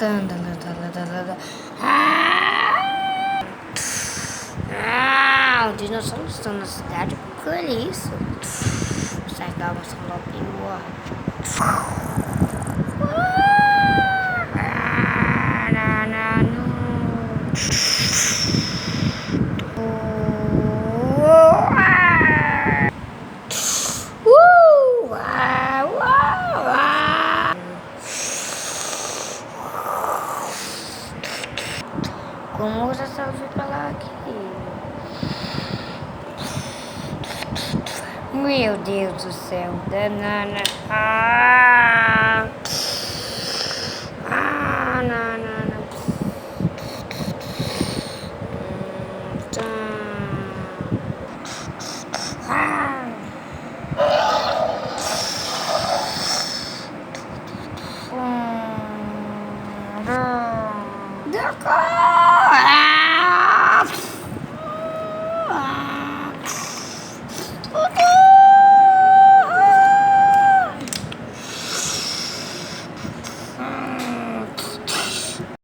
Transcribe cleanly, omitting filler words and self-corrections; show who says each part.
Speaker 1: Os dinossauros estão na cidade. Que é isso? Sai da nossa lopia. Como você sabe falar aqui? Meu Deus do céu, danana. Nanana.